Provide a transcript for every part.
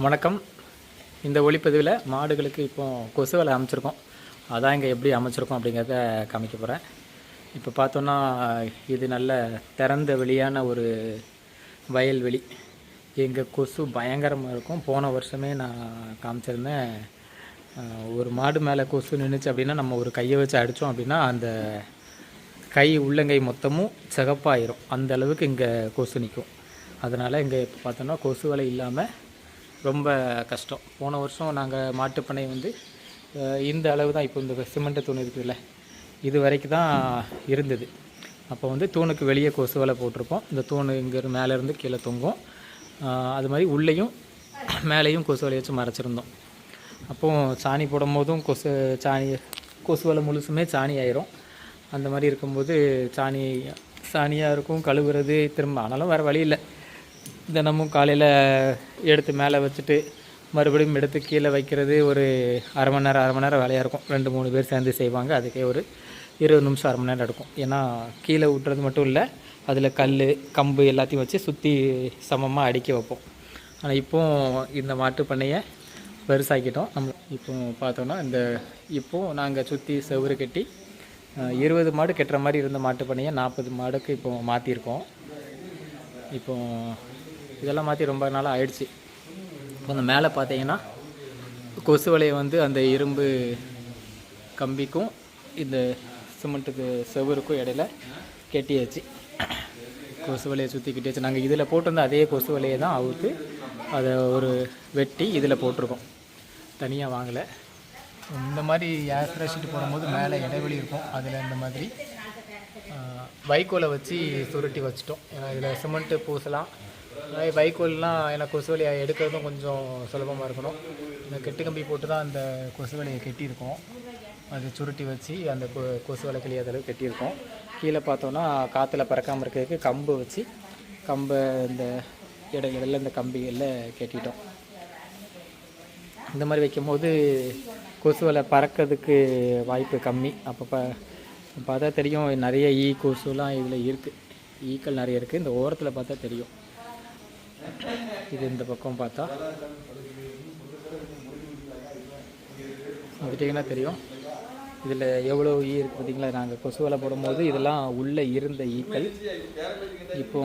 வணக்கம். இந்த ஒளிப்பதிவில் மாடுகளுக்கு இப்போது கொசு வலை அமைச்சிருக்கோம். அதான் இங்கே எப்படி அமைச்சிருக்கோம் அப்படிங்கிறத காமிக்க போகிறேன். இப்போ பார்த்தோன்னா இது நல்ல திறந்த வெளியான ஒரு வயல்வெளி. எங்கே கொசு பயங்கரமாக இருக்கும். போன வருஷமே நான் காமிச்சிருந்தேன். ஒரு மாடு மேலே கொசு நின்றுச்சு அப்படின்னா நம்ம ஒரு கையை வச்சு அடித்தோம் அப்படின்னா அந்த கை உள்ளங்கை மொத்தமும் சிகப்பாயிரும். அந்த அளவுக்கு இங்கே கொசு நிற்கும். அதனால் இங்கே இப்போ பார்த்தோன்னா கொசு வலை இல்லாமல் ரொம்ப கஷ்டம். போன வருஷம் நாங்கள் மாட்டுப்பண்ணை வந்து இந்த அளவு தான். இப்போ இந்த சிமெண்ட்டு தூண் இருக்குதுல்ல, இது வரைக்கும் தான் இருந்தது. அப்போ வந்து தூணுக்கு வெளியே கொசு வலை போட்டிருப்போம். இந்த தூண் இங்கே மேலேருந்து கீழே தொங்கும். அது மாதிரி உள்ளேயும் மேலேயும் கொசு வலையை வச்சு மறைச்சிருந்தோம். அப்போது சாணி போடும் போதும் கொசு வலை முழுசுமே சாணி ஆயிரும். அந்த மாதிரி இருக்கும்போது சாணியாக இருக்கும், கழுவுறது திரும்ப. ஆனாலும் வேறு வழி இல்லை. தினமும் காலையில் எடுத்து மேலே வச்சுட்டு மறுபடியும் எடுத்து கீழே வைக்கிறது ஒரு அரை மணி நேரம் வேலையாக இருக்கும். 2-3 பேர் சேர்ந்து செய்வாங்க. அதுக்கே ஒரு 20 நிமிஷம் அரை மணி நேரம் எடுக்கும். ஏன்னா கீழே விட்டுறது மட்டும் இல்லை, அதில் கல் கம்பு எல்லாத்தையும் வச்சு சுற்றி சமமாக அடுக்கி வைப்போம். ஆனால் இப்போது இந்த மாட்டு பண்ணையை பெருசாக்கிட்டோம். நம்ம இப்போ பார்த்தோன்னா இப்போது நாங்கள் சுற்றி செவுறு கட்டி 20 மாடு கட்டுற மாதிரி இருந்த மாட்டு பண்ணையை 40 மாடுக்கு இப்போ மாற்றிருக்கோம். இப்போ இதெல்லாம் மாற்றி ரொம்ப நாளாக ஆயிடுச்சு. இப்போ அந்த மேலே பார்த்தீங்கன்னா கொசு வலையை வந்து அந்த இரும்பு கம்பிக்கும் இந்த சிமெண்ட்டுக்கு செவருக்கும் இடையில கட்டியாச்சு. கொசு வலையை சுற்றி கட்டியாச்சு. நாங்கள் இதில் போட்டிருந்த அதே கொசு வலையை தான் அவுத்து அதை ஒரு வெட்டி இதில் போட்டிருக்கோம். தனியாக வாங்கலை. இந்த மாதிரி ஏர் ஷீட்டு போடும்போது மேலே இடைவெளி இருக்கும். அதில் இந்த மாதிரி வைக்கோலை வச்சு சுருட்டி வச்சிட்டோம். ஏன்னா இதில் சிமெண்ட்டு பூசலாம். வைக்கோல்லாம் எனக்கு கொசு வலையை எடுக்கிறதும் கொஞ்சம் சுலபமாக இருக்கணும். இந்த கெட்டு கம்பி போட்டு தான் அந்த கொசு வலையை கட்டியிருக்கோம். அது சுருட்டி வச்சு அந்த கொசு வலை கிளியாத அளவுக்கு கட்டியிருக்கோம். கீழே பார்த்தோன்னா காற்றுல பறக்காமல் இருக்கிறதுக்கு கம்பு வச்சு கம்பை இந்த இடையில இந்த கம்பிகளில் கட்டிட்டோம். இந்த மாதிரி வைக்கும்போது கொசு வலை பறக்கிறதுக்கு வாய்ப்பு கம்மி. அப்போ பார்த்தா தெரியும் நிறைய கொசுலாம் இதில் இருக்குது. ஈக்கள் நிறைய இருக்குது. இந்த ஓரத்தில் பார்த்தா தெரியும். இது இந்த பக்கம் பார்த்தா வந்துட்டிங்கன்னா தெரியும் இதில் எவ்வளோ இருக்குது பார்த்தீங்களா. நாங்கள் கொசு வலை போடும்போது இதெல்லாம் உள்ளே இருந்த ஈக்கள். இப்போ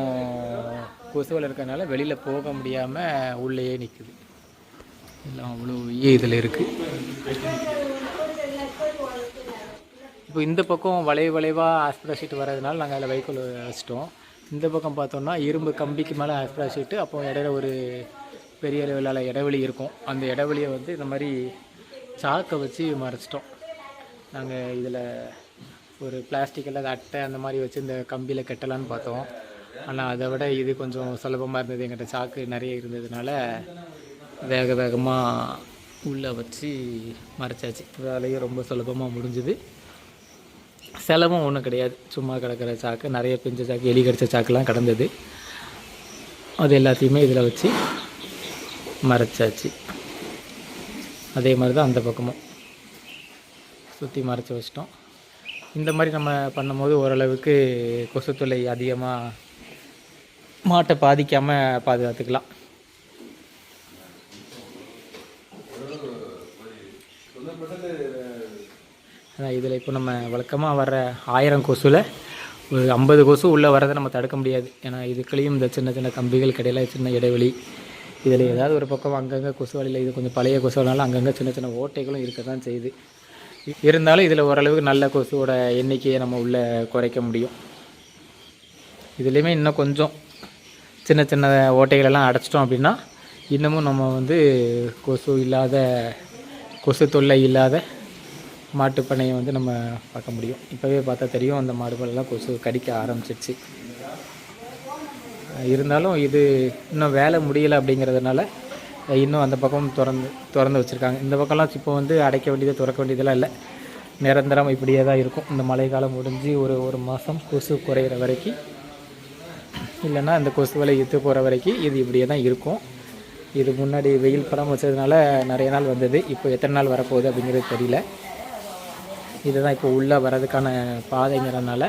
கொசு வலை இருக்கிறதுனால வெளியில் போக முடியாமல் உள்ளேயே நிற்குது. எல்லாம் அவ்வளோ இதில் இருக்குது. இப்போ இந்த பக்கம் வளைவாக ஆஸ்பிரா ஷீட் வர்றதுனால நாங்கள் அதில் வைக்கோல் வச்சிட்டோம். இந்த பக்கம் பார்த்தோன்னா இரும்பு கம்பிக்கு மேலே ஆஸ்பிரா ஷீட்டு. அப்போ இடையில ஒரு பெரிய லெவலில் இடைவெளி இருக்கும். அந்த இடைவெளியை வந்து இந்த மாதிரி சாக்கை வச்சு மறைச்சிட்டோம். நாங்கள் இதில் ஒரு பிளாஸ்டிக்கில் அட்டை அந்த மாதிரி வச்சு இந்த கம்பியில் கட்டலான்னு பார்த்தோம். ஆனால் அதை விட இது கொஞ்சம் சுலபமாக இருந்தது. எங்கிட்ட சாக்கு நிறைய இருந்ததுனால வேகமாக உள்ளே வச்சு மறைச்சாச்சு. வேலையும் ரொம்ப சுலபமாக முடிஞ்சுது. செலவும் ஒன்றும் கிடையாது. சும்மா கிடக்கிற சாக்கு, நிறைய பிஞ்ச சாக்கு, எலி கடிச்ச சாக்குலாம் கிடந்தது. அது எல்லாத்தையுமே இதில் வச்சு மறைச்சாச்சு. அதே மாதிரி தான் அந்த பக்கமும் சுற்றி மறைச்சி வச்சிட்டோம். இந்த மாதிரி நம்ம பண்ணும்போது ஓரளவுக்கு கொசு தொல்லை அதிகமாக மாட்டை பாதிக்காமல் பாதுகாத்துக்கலாம். அதான் இதில் இப்போ நம்ம வழக்கமாக வர்ற 1000 கொசுவில் ஒரு 50 கொசு உள்ளே வரதை நம்ம தடுக்க முடியாது. ஏன்னா இதுக்குள்ளேயும் இந்த சின்ன சின்ன கம்பிகள் கிடையில சின்ன இடைவெளி. இதில் ஏதாவது ஒரு பக்கம் அங்கங்கே கொசு வலையில் இது கொஞ்சம் பழைய கொசுனால அங்கங்கே சின்ன சின்ன ஓட்டைகளும் இருக்க தான் செய்யுது. இருந்தாலும் இதில் ஓரளவுக்கு நல்ல கொசுவோட எண்ணிக்கையை நம்ம உள்ளே குறைக்க முடியும். இதுலேயுமே இன்னும் கொஞ்சம் சின்ன சின்ன ஓட்டைகளெல்லாம் அடைச்சிட்டோம் அப்படின்னா இன்னமும் நம்ம வந்து கொசு தொல்லை இல்லாத மாட்டுப்பண்ணையை வந்து நம்ம பார்க்க முடியும். இப்போவே பார்த்தா தெரியும் அந்த மாடுகளெல்லாம் கொசு கடிக்க ஆரம்பிச்சிடுச்சு. இருந்தாலும் இது இன்னும் வேலை முடியலை அப்படிங்கிறதுனால இன்னும் அந்த பக்கம் திறந்து வச்சுருக்காங்க. இந்த பக்கம்லாம் இப்போ வந்து அடைக்க வேண்டியது திறக்க வேண்டியதெல்லாம் இல்லை. நிரந்தரம் இப்படியே தான் இருக்கும். இந்த மழைக்காலம் முடிஞ்சு ஒரு மாதம் கொசு குறையிற வரைக்கும், இல்லைன்னா இந்த கொசு வலை இழுத்து போகிற வரைக்கும் இது இப்படியே தான் இருக்கும். இது முன்னாடி வெயில் படம் வச்சதுனால நிறைய நாள் வந்தது. இப்போ எத்தனை நாள் வரப்போகுது அப்படிங்கிறது தெரியல. இதுதான் இப்போ உள்ளே வர்றதுக்கான பாதைங்கிறதுனால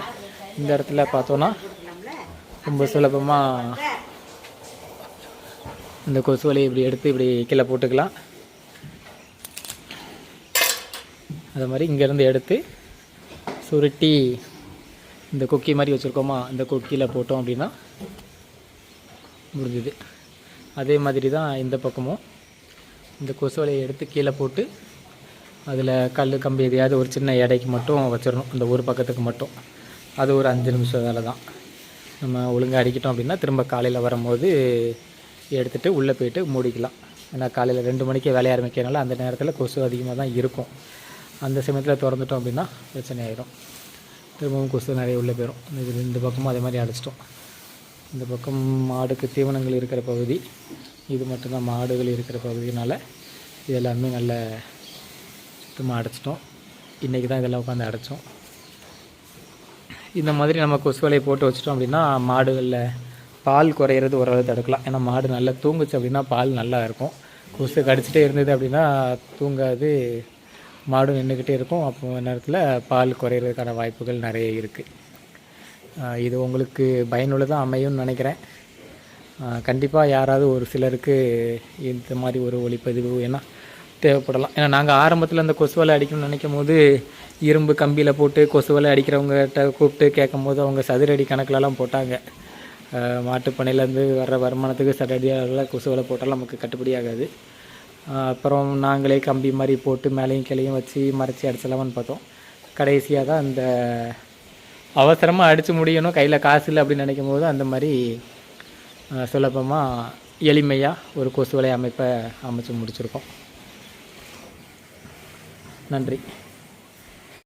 இந்த இடத்துல பார்த்தோன்னா ரொம்ப சுலபமாக இந்த கொசு வலையை இப்படி எடுத்து இப்படி கீழே போட்டுக்கலாம். அது மாதிரி இங்கேருந்து எடுத்து சுருட்டி இந்த கொக்கி மாதிரி வச்சுருக்கோமா, இந்த கொக்கியில் போட்டோம் அப்படின்னா முடிஞ்சுது. அதே மாதிரி தான் இந்த பக்கமும் இந்த கொசு வலையை எடுத்து கீழே போட்டு அதில் கல் கம்பி எதையாவது ஒரு சின்ன எடைக்கு மட்டும் வச்சிடணும், இந்த ஒரு பக்கத்துக்கு மட்டும். அது ஒரு 5 நிமிஷம் வேலை தான். நம்ம ஒழுங்காக அடிக்கிட்டோம் அப்படின்னா திரும்ப காலையில் வரும்போது எடுத்துகிட்டு உள்ளே போய்ட்டு மூடிக்கலாம். ஏன்னா காலையில் 2 மணிக்கே வேலையை ஆரம்பிக்கிறனால அந்த நேரத்தில் கொசு அதிகமாக தான் இருக்கும். அந்த சமயத்தில் திறந்துட்டோம் அப்படின்னா பிரச்சனை ஆகிடும். திரும்பவும் கொசு நிறைய உள்ளே போயிடும். இது 2 பக்கமும் அதே மாதிரி அடைச்சிட்டோம். இந்த பக்கம் மாடுக்கு தீவனங்கள் இருக்கிற பகுதி, இது மட்டும்தான் மாடுகள் இருக்கிற பகுதியினால் இது எல்லாமே நல்ல சுத்தமாக அடைச்சிட்டோம். இன்றைக்கி தான் இதெல்லாம் உட்காந்து அடைச்சோம். இந்த மாதிரி நம்ம கொசு வலையை போட்டு வச்சிட்டோம் அப்படின்னா மாடுகளில் பால் குறையிறது ஓரளவு தடுக்கலாம். ஏன்னா மாடு நல்லா தூங்குச்சு அப்படின்னா பால் நல்லா இருக்கும். கொசு கடிச்சிட்டே இருந்தது அப்படின்னா தூங்காது, மாடு நின்றுக்கிட்டே இருக்கும். அப்போ நேரத்தில் பால் குறையிறதுக்கான வாய்ப்புகள் நிறைய இருக்குது. இது உங்களுக்கு பயனுள்ளதாக அமையும்னு நினைக்கிறேன். கண்டிப்பாக யாராவது ஒரு சிலருக்கு இந்த மாதிரி ஒரு ஒளிப்பதிவு ஏன்னா தேவைப்படலாம். ஏன்னா நாங்கள் ஆரம்பத்தில் அந்த கொசு வலை அடிக்கணும்னு நினைக்கும் போது இரும்பு கம்பியில் போட்டு கொசு வலை அடிக்கிறவங்ககிட்ட கூப்பிட்டு கேட்கும் போது அவங்க சதுரடி கணக்கிலலாம் போட்டாங்க. மாட்டுப்பண்ணையிலேருந்து வர்ற வருமானத்துக்கு சதுரடியாக கொசு வலை போட்டாலும் நமக்கு கட்டுப்படி ஆகாது. அப்புறம் நாங்களே கம்பி மாதிரி போட்டு மேலேயும் கிளையும் வச்சு மறைச்சி அடிச்சிடலாமான்னு பார்த்தோம். கடைசியாக தான் அந்த அவசரமாக அடித்து முடியணும், கையில் காசு இல்லை அப்படின்னு நினைக்கும் போது அந்த மாதிரி சுலபமாக எளிமையாக ஒரு கொசு வலை அமைப்பை அமைச்சு முடிச்சிருக்கோம். நன்றி.